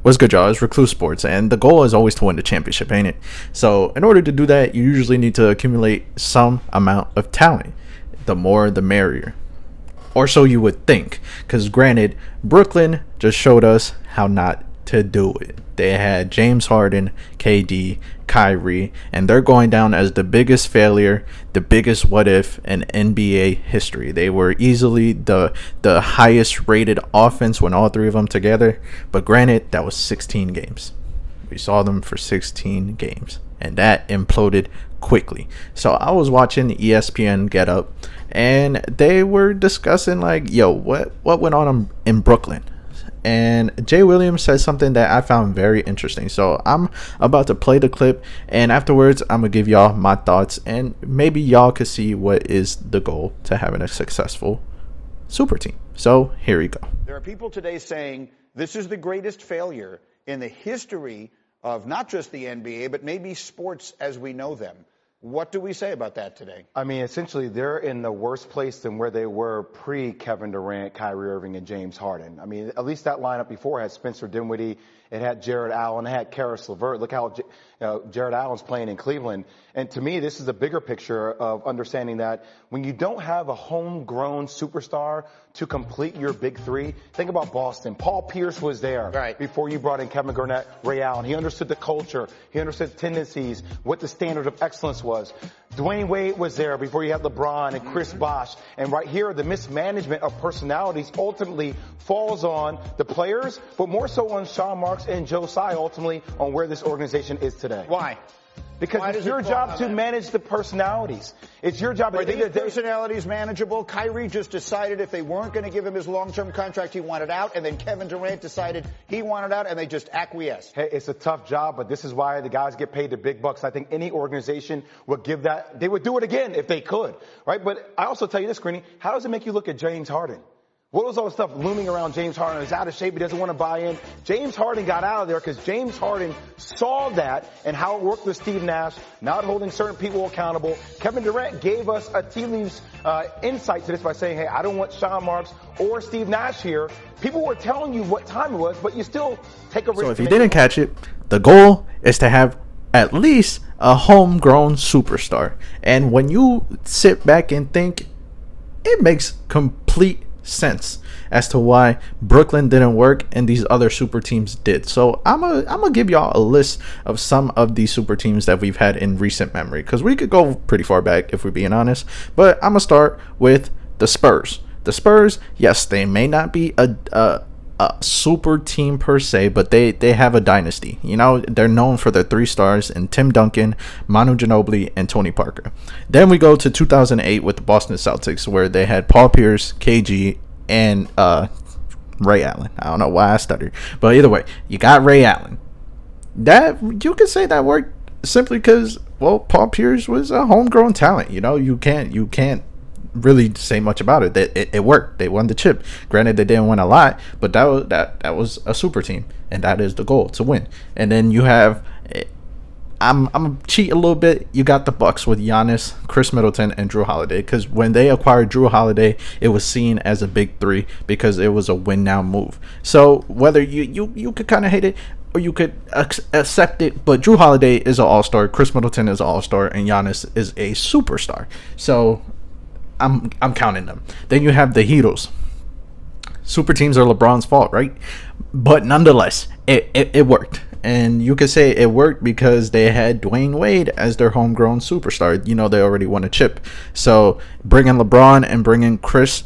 What's good, y'all? It's Recluse Sports, and the goal is always to win the championship, ain't it? So, in order to do that, you usually need to accumulate some amount of talent. The more, the merrier. Or so you would think. Because, granted, Brooklyn just showed us how not to do it. They had James Harden, KD, Kyrie, and they're going down as the biggest failure, the biggest what if in NBA history. They were easily the highest rated offense when all three of them together, but granted, that was 16 games. We saw them for 16 games, and that imploded quickly. So I was watching ESPN Get Up, and they were discussing like, yo, what went on in Brooklyn? And Jay Williams said something that I found very interesting. So I'm about to play the clip, and afterwards I'm going to give y'all my thoughts, and maybe y'all could see what is the goal to having a successful super team. So here we go. There are people today saying this is the greatest failure in the history of not just the NBA, but maybe sports as we know them. What do we say about that today? I mean, essentially, they're in the worst place than where they were pre-Kevin Durant, Kyrie Irving, and James Harden. I mean, at least that lineup before had Spencer Dinwiddie, it had Jared Allen, it had Karis LeVert. Look how Jared Allen's playing in Cleveland. And to me, this is a bigger picture of understanding that when you don't have a homegrown superstar to complete your big three, think about Boston. Paul Pierce was there before you brought in Kevin Garnett, Ray Allen. He understood the culture. He understood the tendencies, what the standard of excellence was. Dwayne Wade was there before you had LeBron and Chris Bosh. And right here, the mismanagement of personalities ultimately falls on the players, but more so on Sean Marks and Joe Tsai ultimately on where this organization is today. Why? Because it's your job to manage the personalities. It's your job. Are these personalities manageable? Kyrie just decided if they weren't going to give him his long-term contract, he wanted out, and then Kevin Durant decided he wanted out, and they just acquiesced. Hey, it's a tough job, but this is why the guys get paid the big bucks. I think any organization would give that. They would do it again if they could, right? But I also tell you this, Greeny, how does it make you look at James Harden? What was all the stuff looming around James Harden? He's out of shape. He doesn't want to buy in. James Harden got out of there because James Harden saw that and how it worked with Steve Nash, not holding certain people accountable. Kevin Durant gave us a tea leaves insight to this by saying, hey, I don't want Sean Marks or Steve Nash here. People were telling you what time it was, but you still take a risk. So if you didn't catch it, the goal is to have at least a homegrown superstar. And when you sit back and think, it makes complete sense as to why Brooklyn didn't work and these other super teams did. So I'm gonna give y'all a list of some of these super teams that we've had in recent memory, because we could go pretty far back if we're being honest, but I'm gonna start with the Spurs. The Spurs, yes, they may not be a super team per se, but they have a dynasty. You know, they're known for their three stars in Tim Duncan, Manu Ginobili, and Tony Parker. Then we go to 2008 with the Boston Celtics, where they had Paul Pierce, KG, and Ray Allen. I don't know why I stuttered, but either way, you got Ray Allen. That you could say that worked simply because, well, Paul Pierce was a homegrown talent. You know, you can't really say much about it. It worked. They won the chip. Granted, they didn't win a lot, but that was a super team, and that is the goal, to win. And then you have, I'm gonna cheat a little bit. You got the Bucks with Giannis, Chris Middleton, and Drew Holiday, because when they acquired Drew Holiday, it was seen as a big three because it was a win now move. So whether you could kind of hate it or you could accept it, but Drew Holiday is an all-star, Chris Middleton is an all-star, and Giannis is a superstar. So I'm counting them. Then you have the Heatles. Super teams are LeBron's fault, right? But nonetheless, it worked. And you could say it worked because they had Dwayne Wade as their homegrown superstar. You know, they already won a chip. So bringing LeBron and bringing Chris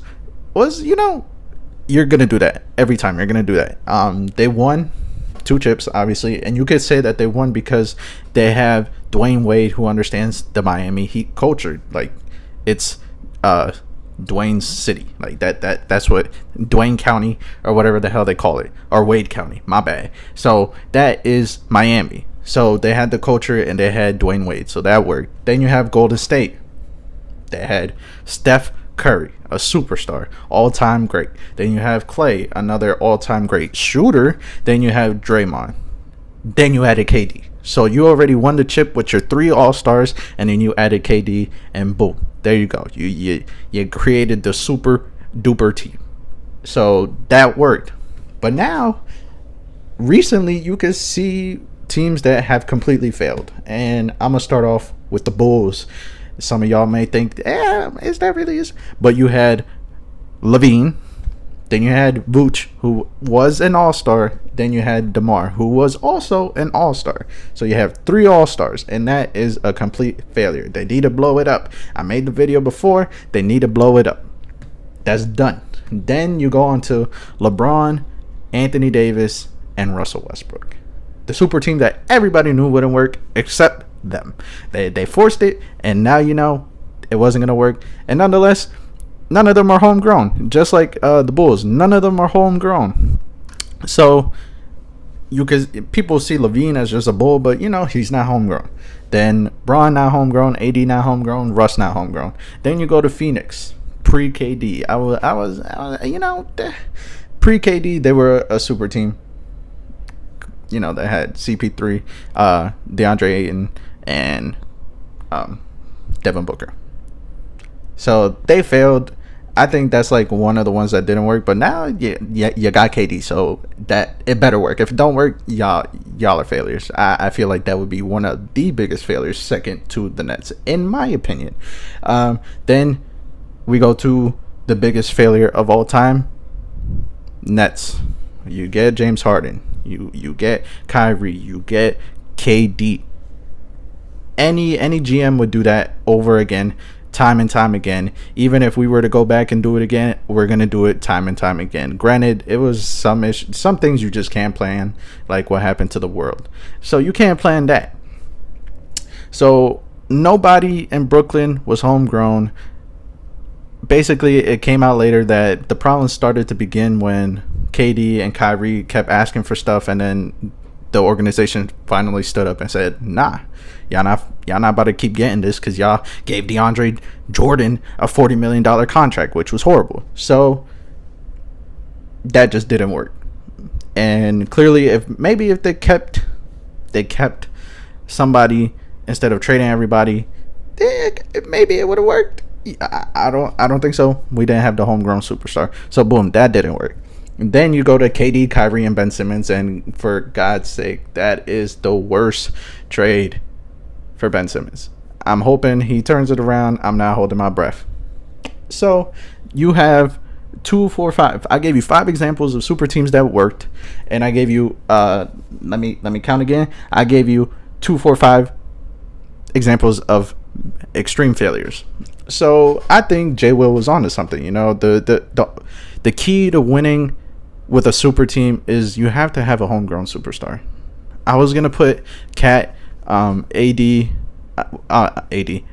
was, you know, you're going to do that every time. You're going to do that. They won 2 chips, obviously. And you could say that they won because they have Dwayne Wade, who understands the Miami Heat culture. Like, it's Dwayne's city, like that's what Dwayne County or whatever the hell they call it, or Wade County, my bad. So that is Miami. So they had the culture and they had Dwayne Wade, so that worked. Then you have Golden State. They had Steph Curry, a superstar, all-time great. Then you have Clay, another all-time great shooter. Then you have Draymond. Then you added KD. So you already won the chip with your 3 all-stars, and then you added KD, and boom, there you go. You created the super duper team. So that worked. But now recently you can see teams that have completely failed. And I'm going to start off with the Bulls. Some of y'all may think, is that really is? But you had Levine. Then you had Vooch, who was an all-star. Then you had DeMar, who was also an all-star. So you have 3 all-stars, and that is a complete failure. They need to blow it up. I made the video before. They need to blow it up. That's done. Then you go on to LeBron, Anthony Davis, and Russell Westbrook. The super team that everybody knew wouldn't work except them. They forced it, and now you know it wasn't going to work. And nonetheless, none of them are homegrown. Just like the Bulls, none of them are homegrown. So people see Levine as just a Bull, but you know he's not homegrown. Then Braun not homegrown, AD not homegrown, Russ not homegrown. Then you go to Phoenix, pre-KD. I was pre-KD they were a super team. You know, they had CP3, DeAndre Ayton, and Devin Booker. So they failed. I think that's like one of the ones that didn't work. But now you got KD, so that it better work. If it don't work, y'all are failures. I feel like that would be one of the biggest failures, second to the Nets, in my opinion. Then we go to the biggest failure of all time, Nets. You get James Harden. You get Kyrie. You get KD. Any GM would do that over again, time and time again. Even if we were to go back and do it again, we're gonna do it time and time again. Granted, it was some things you just can't plan, like what happened to the world. So you can't plan that. So nobody in Brooklyn was homegrown. Basically, it came out later that the problems started to begin when KD and Kyrie kept asking for stuff, and then the organization finally stood up and said, nah, y'all not about to keep getting this because y'all gave DeAndre Jordan a $40 million contract, which was horrible. So that just didn't work. And clearly, if they kept somebody instead of trading everybody, maybe it would have worked. I don't think so. We didn't have the homegrown superstar. So boom, that didn't work. And then you go to KD, Kyrie, and Ben Simmons, and for God's sake, that is the worst trade for Ben Simmons. I'm hoping he turns it around. I'm not holding my breath. So you have 2, 4, 5. I gave you 5 examples of super teams that worked, and I gave you let me count again. I gave you 2, 4, 5 examples of extreme failures. So I think Jay Will was onto something. You know, the key to winning with a super team is you have to have a homegrown superstar. I was gonna put Cat, AD,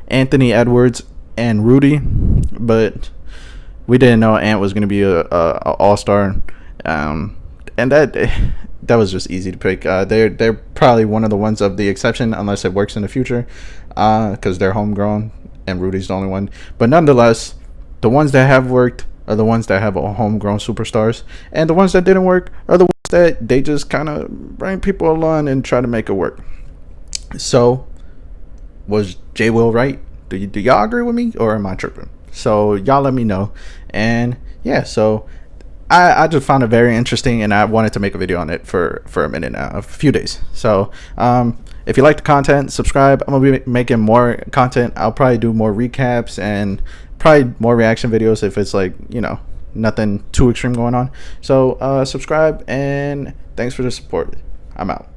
Anthony Edwards, and Rudy, but we didn't know Ant was gonna be a all-star, and that was just easy to pick. They're probably one of the ones of the exception unless it works in the future, because they're homegrown and Rudy's the only one. But nonetheless, the ones that have worked are the ones that have a homegrown superstars, and the ones that didn't work are the ones that they just kind of bring people along and try to make it work. So was Jay Will right? Do y'all agree with me, or am I tripping? So y'all let me know. And yeah, so I just found it very interesting, and I wanted to make a video on it for a minute now, a few days. So if you like the content, subscribe. I'm gonna be making more content. I'll probably do more recaps and probably more reaction videos if it's like, you know, nothing too extreme going on. So subscribe, and thanks for the support. I'm out.